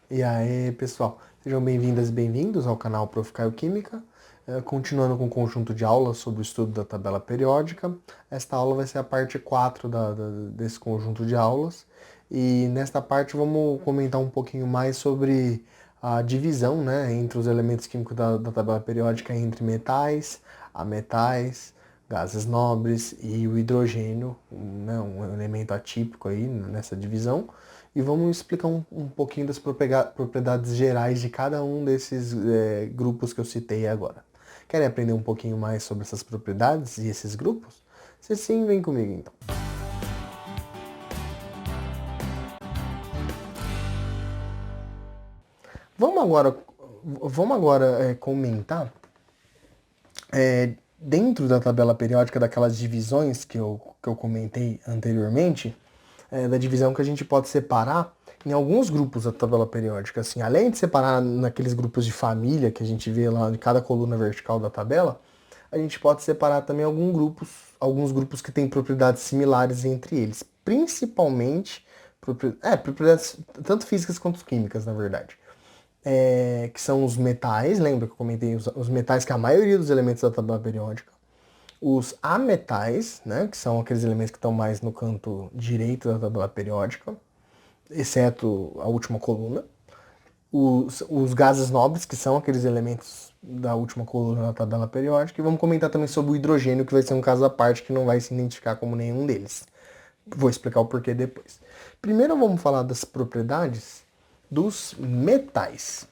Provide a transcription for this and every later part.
E aí, pessoal, sejam bem-vindas e bem-vindos ao canal Prof. Caio Química. Continuando com o conjunto de aulas sobre o estudo da tabela periódica. Esta aula vai ser a parte 4 desse conjunto de aulas. E nesta parte vamos comentar um pouquinho mais sobre a divisão, né, entre os elementos químicos da tabela periódica entre metais, ametais, gases nobres e o hidrogênio, né, um elemento atípico aí nessa divisão. E vamos explicar um pouquinho das propriedades gerais de cada um desses grupos que eu citei agora. Querem aprender um pouquinho mais sobre essas propriedades e esses grupos? Se sim, vem comigo então. Vamos agora, vamos agora comentar dentro da tabela periódica daquelas divisões que eu comentei anteriormente, da divisão que a gente pode separar em alguns grupos da tabela periódica. Assim, além de separar naqueles grupos de família que a gente vê lá em cada coluna vertical da tabela, a gente pode separar também alguns grupos que têm propriedades similares entre eles, principalmente propriedades tanto físicas quanto químicas, na verdade. Que são os metais, lembra que eu comentei os metais que é a maioria dos elementos da tabela periódica, os ametais, né, que são aqueles elementos que estão mais no canto direito da tabela periódica, exceto a última coluna, os gases nobres, que são aqueles elementos da última coluna da tabela periódica, e vamos comentar também sobre o hidrogênio, que vai ser um caso à parte que não vai se identificar como nenhum deles. Vou explicar o porquê depois. Primeiro vamos falar das propriedades dos metais.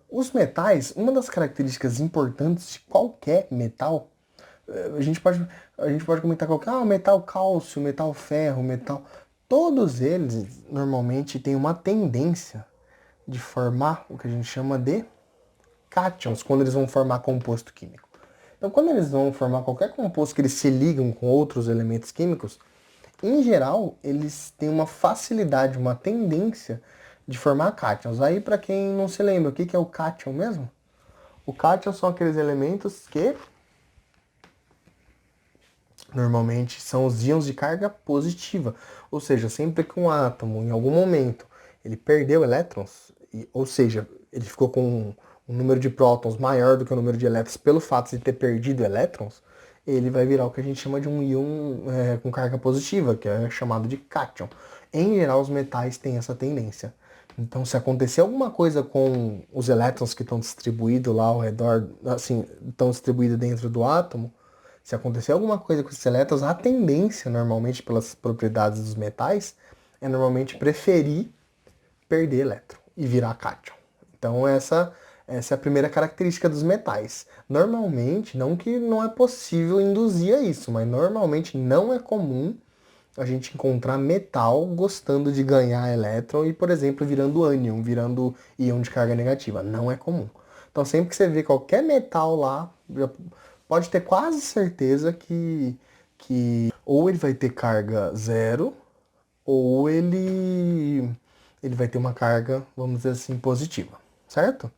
Os metais, uma das características importantes de qualquer metal, a gente pode comentar qualquer metal cálcio, metal ferro, metal. Todos eles normalmente têm uma tendência de formar o que a gente chama de cátions, quando eles vão formar composto químico. Então, quando eles vão formar qualquer composto que eles se ligam com outros elementos químicos, em geral, eles têm uma facilidade, uma tendência de formar cátions. Aí, para quem não se lembra, o que é o cátion mesmo? O cátion são aqueles elementos que normalmente são os íons de carga positiva. Ou seja, sempre que um átomo, em algum momento, ele perdeu elétrons, ou seja, ele ficou com um número de prótons maior do que o número de elétrons pelo fato de ter perdido elétrons, ele vai virar o que a gente chama de um íon com carga positiva, que é chamado de cátion. Em geral, os metais têm essa tendência. Então, se acontecer alguma coisa com os elétrons que estão distribuídos lá ao redor, assim, estão distribuídos dentro do átomo, se acontecer alguma coisa com esses elétrons, a tendência, normalmente, pelas propriedades dos metais, é normalmente preferir perder elétron e virar cátion. Então, essa é a primeira característica dos metais. Normalmente, não que não é possível induzir a isso, mas normalmente não é comum a gente encontrar metal gostando de ganhar elétron e, por exemplo, virando ânion, virando íon de carga negativa. Não é comum. Então, sempre que você vê qualquer metal lá, pode ter quase certeza que ou ele vai ter carga zero, ou ele vai ter uma carga, vamos dizer assim, positiva, certo?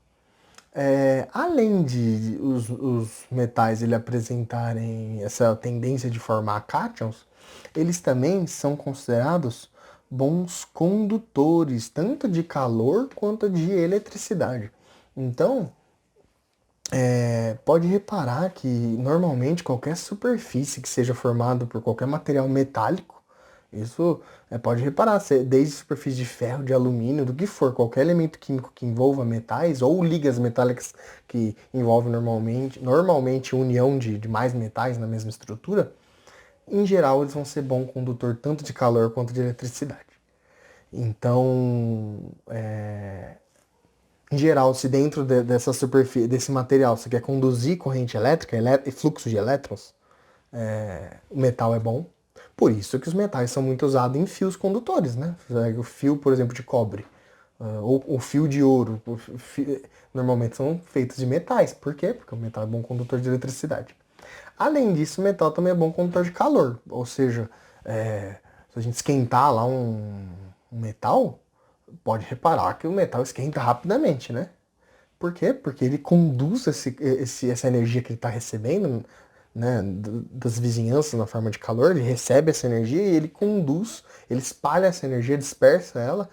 Além de os metais ele apresentarem essa tendência de formar cátions, eles também são considerados bons condutores, tanto de calor quanto de eletricidade. Então, pode reparar que normalmente qualquer superfície que seja formada por qualquer material metálico, isso pode reparar, desde superfície de ferro, de alumínio, do que for, qualquer elemento químico que envolva metais ou ligas metálicas que envolvem normalmente união de mais metais na mesma estrutura, em geral eles vão ser bom condutor tanto de calor quanto de eletricidade. Então, em geral, se dentro dessa superfície, desse material, você quer conduzir corrente elétrica e fluxo de elétrons, o metal é bom. Por isso que os metais são muito usados em fios condutores, né? O fio, por exemplo, de cobre, ou o fio de ouro, normalmente são feitos de metais. Por quê? Porque o metal é bom condutor de eletricidade. Além disso, o metal também é bom condutor de calor. Ou seja, se a gente esquentar lá um metal, pode reparar que o metal esquenta rapidamente, né? Por quê? Porque ele conduz essa energia que ele está recebendo, né, das vizinhanças na forma de calor, ele recebe essa energia e ele conduz, ele espalha essa energia, dispersa ela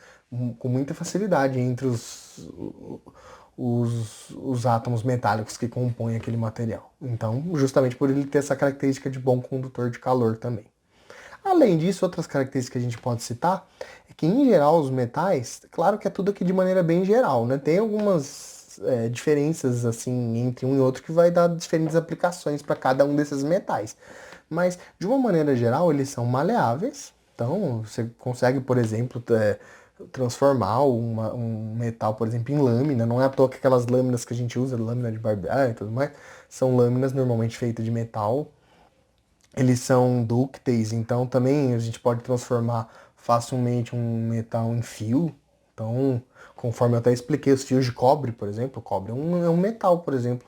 com muita facilidade entre os átomos metálicos que compõem aquele material. Então, justamente por ele ter essa característica de bom condutor de calor também. Além disso, outras características que a gente pode citar é que, em geral, os metais, claro que é tudo aqui de maneira bem geral, né? Tem algumas diferenças assim entre um e outro que vai dar diferentes aplicações para cada um desses metais. Mas, de uma maneira geral, eles são maleáveis. Então, você consegue, por exemplo, transformar um metal, por exemplo, em lâmina. Não é à toa que aquelas lâminas que a gente usa, lâmina de barbear e tudo mais, são lâminas normalmente feitas de metal. Eles são dúcteis, então também a gente pode transformar facilmente um metal em fio. Então, conforme eu até expliquei, os fios de cobre, por exemplo, o cobre é um metal, por exemplo.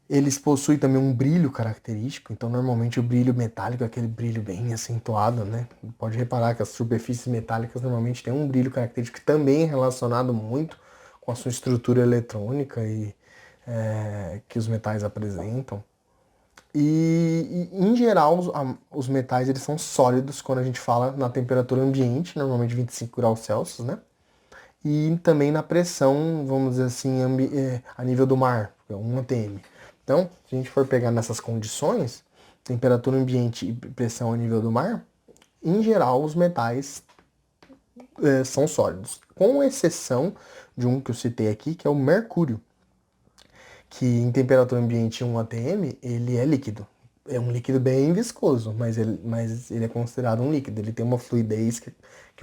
Eles possuem também um brilho característico, então normalmente o brilho metálico é aquele brilho bem acentuado, né? Pode reparar que as superfícies metálicas normalmente têm um brilho característico que também é relacionado muito com a sua estrutura eletrônica e que os metais apresentam. Em geral, os metais eles são sólidos quando a gente fala na temperatura ambiente, normalmente 25 graus Celsius, né? E também na pressão, vamos dizer assim, a nível do mar, 1 atm. Então, se a gente for pegar nessas condições, temperatura ambiente e pressão a nível do mar, em geral os metais são sólidos, com exceção de um que eu citei aqui, que é o mercúrio, que em temperatura ambiente 1 atm, ele é líquido. É um líquido bem viscoso, mas ele é considerado um líquido. Ele tem uma fluidez que,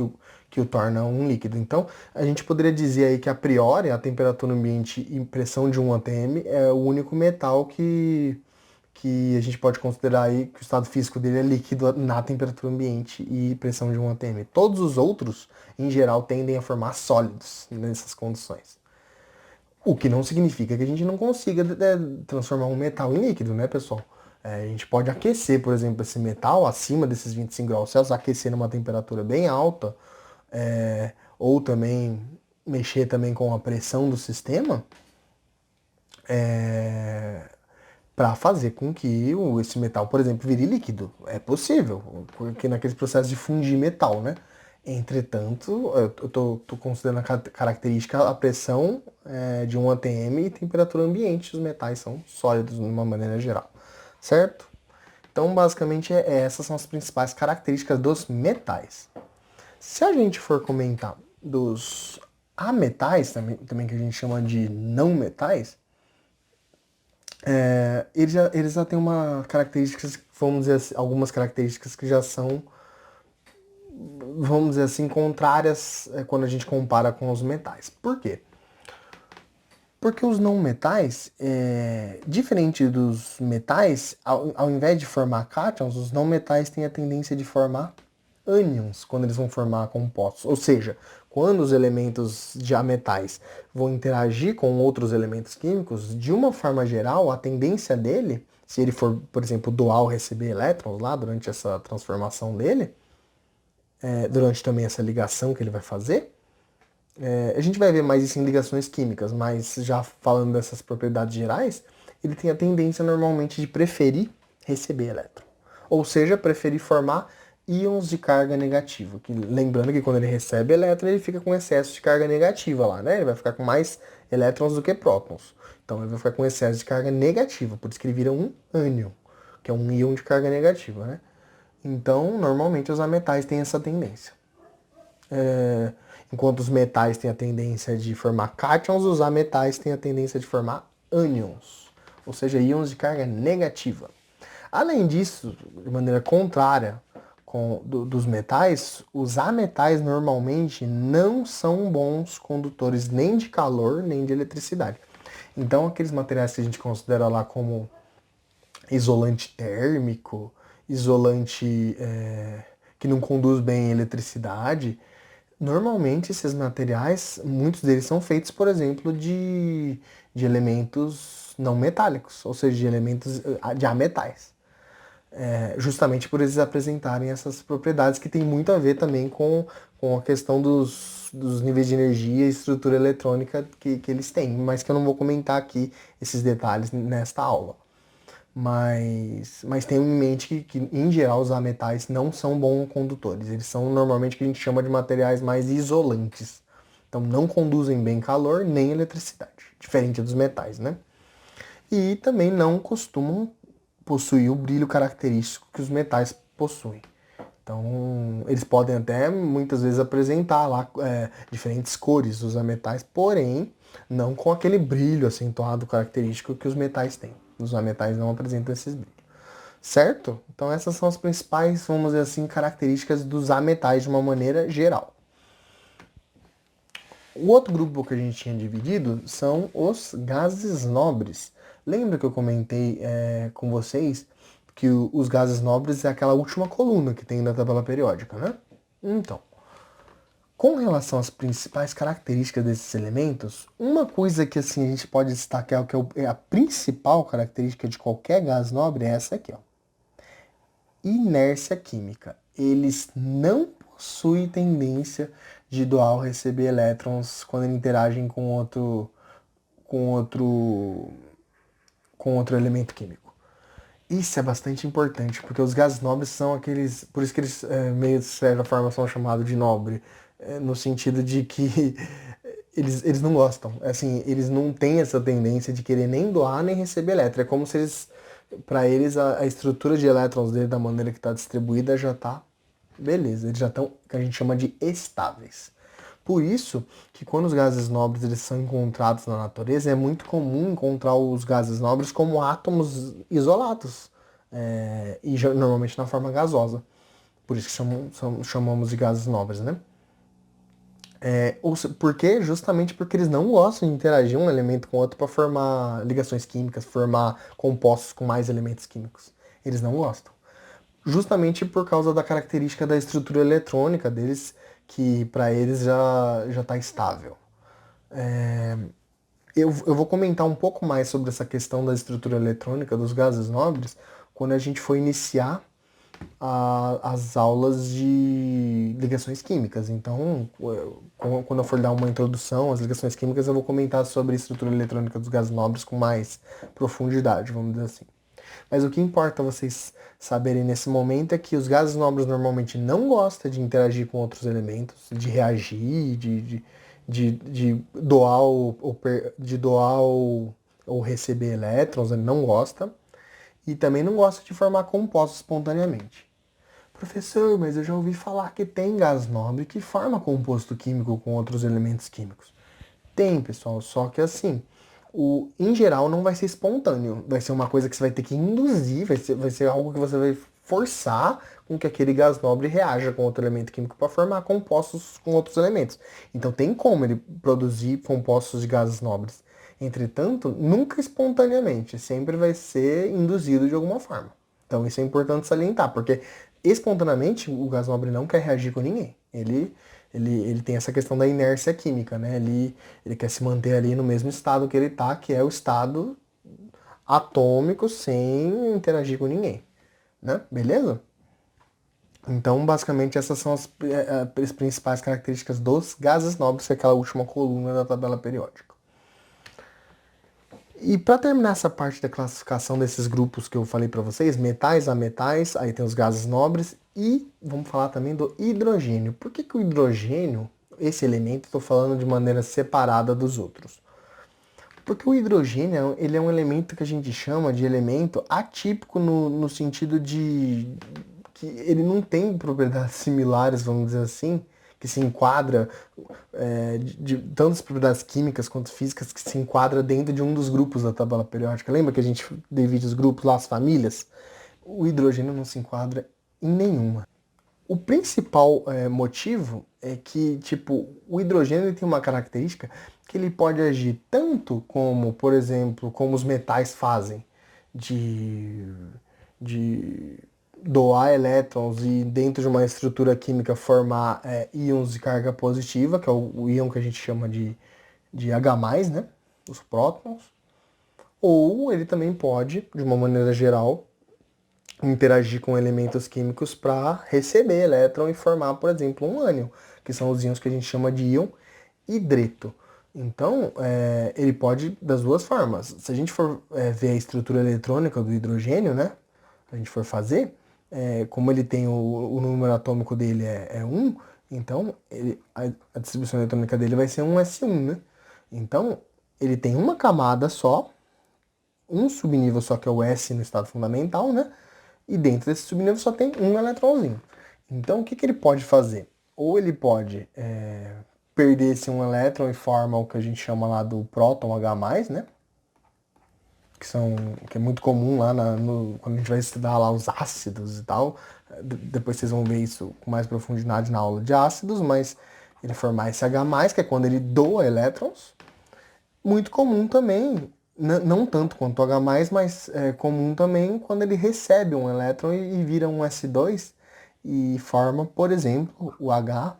o, que o torna um líquido. Então, a gente poderia dizer aí que, a priori, a temperatura ambiente e pressão de 1 atm é o único metal que a gente pode considerar aí que o estado físico dele é líquido na temperatura ambiente e pressão de 1 atm. Todos os outros, em geral, tendem a formar sólidos nessas condições. O que não significa que a gente não consiga transformar um metal em líquido, né, pessoal? A gente pode aquecer, por exemplo, esse metal acima desses 25 graus Celsius, aquecer numa temperatura bem alta, ou também mexer também com a pressão do sistema, para fazer com que esse metal, por exemplo, vire líquido. É possível, porque naqueles processos de fundir metal, né? Entretanto, eu tô considerando a característica a pressão de 1 atm e temperatura ambiente. Os metais são sólidos de uma maneira geral, certo? Então, basicamente, essas são as principais características dos metais. Se a gente for comentar dos ametais, também que a gente chama de não metais, eles já têm uma características, vamos dizer assim, algumas características que já são, vamos dizer assim, contrárias quando a gente compara com os metais. Por quê? Porque os não metais, diferente dos metais, ao invés de formar cátions, os não metais têm a tendência de formar ânions quando eles vão formar compostos. Ou seja, quando os elementos de ametais vão interagir com outros elementos químicos, de uma forma geral, a tendência dele, se ele for, por exemplo, doar ou receber elétrons lá durante essa transformação dele, durante também essa ligação que ele vai fazer, a gente vai ver mais isso em ligações químicas, mas já falando dessas propriedades gerais, ele tem a tendência normalmente de preferir receber elétron. Ou seja, preferir formar íons de carga negativa. Lembrando que quando ele recebe elétron, ele fica com excesso de carga negativa lá, né? Ele vai ficar com mais elétrons do que prótons. Então ele vai ficar com excesso de carga negativa, por isso que ele vira um ânion, que é um íon de carga negativa, né? Então, normalmente os ametais têm essa tendência. Enquanto os metais têm a tendência de formar cátions, os ametais têm a tendência de formar ânions, ou seja, íons de carga negativa. Além disso, de maneira contrária dos metais, os ametais normalmente não são bons condutores nem de calor nem de eletricidade. Então, aqueles materiais que a gente considera lá como isolante térmico, isolante que não conduz bem eletricidade, normalmente esses materiais, muitos deles são feitos, por exemplo, de elementos não metálicos, ou seja, de elementos de ametais. Justamente por eles apresentarem essas propriedades que tem muito a ver também com a questão dos níveis de energia e estrutura eletrônica que eles têm, mas que eu não vou comentar aqui esses detalhes nesta aula. Mas tenham em mente que, em geral, os ametais não são bons condutores. Eles são normalmente o que a gente chama de materiais mais isolantes. Então não conduzem bem calor nem eletricidade, diferente dos metais, né? E também não costumam possuir o brilho característico que os metais possuem. Então, eles podem até muitas vezes apresentar lá diferentes cores dos metais, porém, não com aquele brilho acentuado característico que os metais têm. Os metais não apresentam esses brilhos. Certo? Então, essas são as principais, vamos dizer assim, características dos ametais de uma maneira geral. O outro grupo que a gente tinha dividido são os gases nobres. Lembra que eu comentei com vocês que os gases nobres é aquela última coluna que tem na tabela periódica, né? Então, com relação às principais características desses elementos, uma coisa que assim, a gente pode destacar que é a principal característica de qualquer gás nobre é essa aqui, ó. Inércia química. Eles não possuem tendência de doar ou receber elétrons quando interagem com outro, com outro elemento químico. Isso é bastante importante, porque os gases nobres são aqueles. Por isso que eles, meio de certa forma, são chamados de nobre, no sentido de que eles não gostam. Assim, eles não têm essa tendência de querer nem doar nem receber elétron. É como se eles. Para eles, a estrutura de elétrons dele, da maneira que está distribuída, já está. Beleza, eles já estão, que a gente chama de estáveis. Por isso que quando os gases nobres eles são encontrados na natureza, é muito comum encontrar os gases nobres como átomos isolados, e normalmente na forma gasosa. Por isso que chamamos de gases nobres, né? Por quê? Justamente porque eles não gostam de interagir um elemento com outro para formar ligações químicas, formar compostos com mais elementos químicos. Eles não gostam. Justamente por causa da característica da estrutura eletrônica deles, que para eles já está estável. Eu vou comentar um pouco mais sobre essa questão da estrutura eletrônica dos gases nobres quando a gente for iniciar as aulas de ligações químicas. Então, quando eu for dar uma introdução às ligações químicas, eu vou comentar sobre a estrutura eletrônica dos gases nobres com mais profundidade, vamos dizer assim. Mas o que importa vocês saberem nesse momento é que os gases nobres normalmente não gostam de interagir com outros elementos, de reagir, de doar ou receber elétrons, ele não gosta. E também não gosta de formar compostos espontaneamente. Professor, mas eu já ouvi falar que tem gás nobre que forma composto químico com outros elementos químicos. Tem, pessoal, só que assim, em geral não vai ser espontâneo. Vai ser uma coisa que você vai ter que induzir, vai ser algo que você vai forçar com que aquele gás nobre reaja com outro elemento químico para formar compostos com outros elementos. Então tem como ele produzir compostos de gases nobres. Entretanto, nunca espontaneamente, sempre vai ser induzido de alguma forma. Então isso é importante salientar, porque espontaneamente o gás nobre não quer reagir com ninguém. Ele tem essa questão da inércia química, né? Ele quer se manter ali no mesmo estado que ele está, que é o estado atômico, sem interagir com ninguém, né? Beleza? Então, basicamente, essas são as principais características dos gases nobres, que é aquela última coluna da tabela periódica. E para terminar essa parte da classificação desses grupos que eu falei para vocês, metais, ametais, aí tem os gases nobres e vamos falar também do hidrogênio. Por que o hidrogênio, esse elemento, estou falando de maneira separada dos outros? Porque o hidrogênio ele é um elemento que a gente chama de elemento atípico no sentido de que ele não tem propriedades similares, vamos dizer assim, que se enquadra de tantas propriedades químicas quanto físicas que se enquadra dentro de um dos grupos da tabela periódica. Lembra que a gente divide os grupos lá, as famílias? O hidrogênio não se enquadra em nenhuma. O principal motivo é que, tipo, o hidrogênio ele tem uma característica que ele pode agir tanto como, por exemplo, como os metais fazem, de doar elétrons e dentro de uma estrutura química formar íons de carga positiva, que é o íon que a gente chama de H+, né? Os prótons. Ou ele também pode, de uma maneira geral, interagir com elementos químicos para receber elétron e formar, por exemplo, um ânion, que são os íons que a gente chama de íon hidreto. Então, ele pode das duas formas. Se a gente for ver a estrutura eletrônica do hidrogênio, né? A gente for fazer, como ele tem o número atômico dele é 1, então a distribuição eletrônica dele vai ser um S1, né? Então, ele tem uma camada só, um subnível só, que é o S no estado fundamental, né? E dentro desse subnível só tem um eletrãozinho. Então, o que ele pode fazer? Ou ele pode perder esse um elétron e forma o que a gente chama lá do próton H+, né? Que é muito comum lá quando a gente vai estudar lá os ácidos e tal. Depois vocês vão ver isso com mais profundidade na aula de ácidos, mas ele formar esse H+, que é quando ele doa elétrons. Muito comum também, não tanto quanto o H+, mas é comum também quando ele recebe um elétron e vira um S2 e forma, por exemplo, o H-,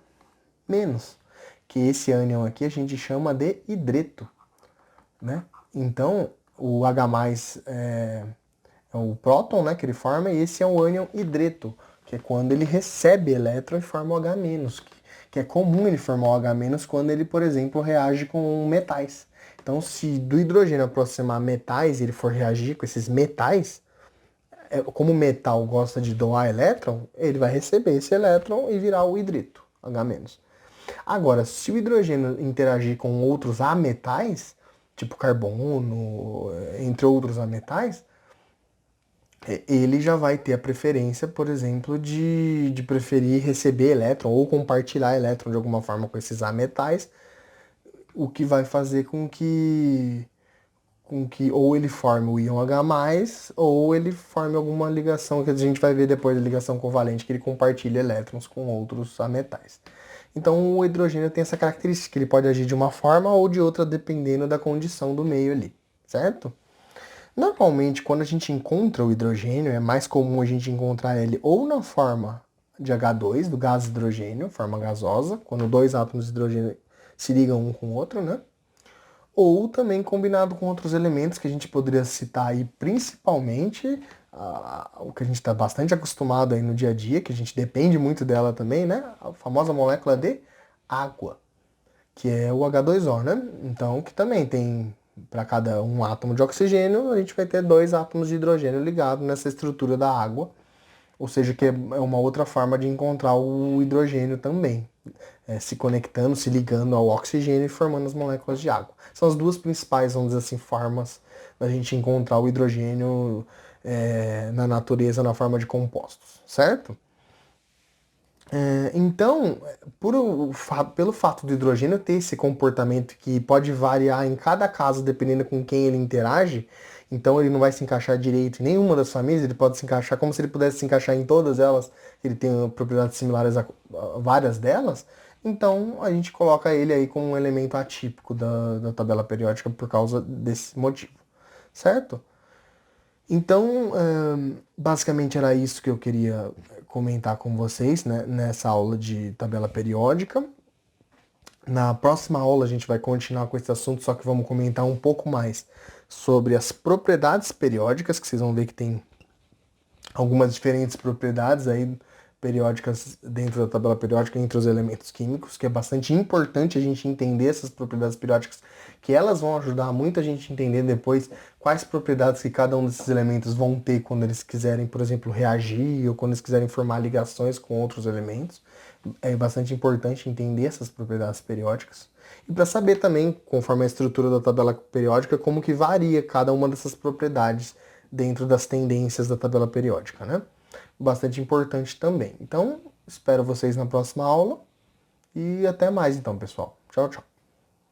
que esse ânion aqui a gente chama de hidreto, né? Então, o H+ é o próton, né, que ele forma, e esse é o ânion hidreto, que é quando ele recebe elétron e forma o H-, que é comum ele formar o H- quando ele, por exemplo, reage com metais. Então, se do hidrogênio aproximar metais e ele for reagir com esses metais, como o metal gosta de doar elétron, ele vai receber esse elétron e virar o hidreto, H-. Agora, se o hidrogênio interagir com outros ametais, tipo carbono, entre outros ametais, ele já vai ter a preferência, por exemplo, de preferir receber elétron ou compartilhar elétron de alguma forma com esses ametais, o que vai fazer com que ou ele forme o íon H+, ou ele forme alguma ligação, que a gente vai ver depois da ligação covalente, que ele compartilha elétrons com outros ametais. Então o hidrogênio tem essa característica, ele pode agir de uma forma ou de outra, dependendo da condição do meio ali, certo? Normalmente, quando a gente encontra o hidrogênio, é mais comum a gente encontrar ele ou na forma de H2, do gás hidrogênio, forma gasosa, quando dois átomos de hidrogênio se ligam um com o outro, né? Ou também combinado com outros elementos que a gente poderia citar aí, principalmente o que a gente está bastante acostumado aí no dia a dia, que a gente depende muito dela também, né? A famosa molécula de água, que é o H2O, né? Então, que também tem, para cada um átomo de oxigênio, a gente vai ter dois átomos de hidrogênio ligados nessa estrutura da água, ou seja, que é uma outra forma de encontrar o hidrogênio também, se conectando, se ligando ao oxigênio e formando as moléculas de água. São as duas principais, vamos dizer assim, formas da gente encontrar o hidrogênio na natureza na forma de compostos, certo? Então, pelo fato do hidrogênio ter esse comportamento que pode variar em cada caso, dependendo com quem ele interage, então ele não vai se encaixar direito em nenhuma das famílias, ele pode se encaixar como se ele pudesse se encaixar em todas elas, ele tem propriedades similares a várias delas, então a gente coloca ele aí como um elemento atípico da tabela periódica por causa desse motivo, certo? Então, basicamente era isso que eu queria comentar com vocês, né, nessa aula de tabela periódica. Na próxima aula a gente vai continuar com esse assunto, só que vamos comentar um pouco mais sobre as propriedades periódicas, que vocês vão ver que tem algumas diferentes propriedades aí periódicas dentro da tabela periódica entre os elementos químicos, que é bastante importante a gente entender essas propriedades periódicas, que elas vão ajudar muito a gente a entender depois quais propriedades que cada um desses elementos vão ter quando eles quiserem, por exemplo, reagir ou quando eles quiserem formar ligações com outros elementos. É bastante importante entender essas propriedades periódicas. E para saber também, conforme a estrutura da tabela periódica, como que varia cada uma dessas propriedades dentro das tendências da tabela periódica, né? Bastante importante também. Então, espero vocês na próxima aula e até mais então, pessoal. Tchau, tchau.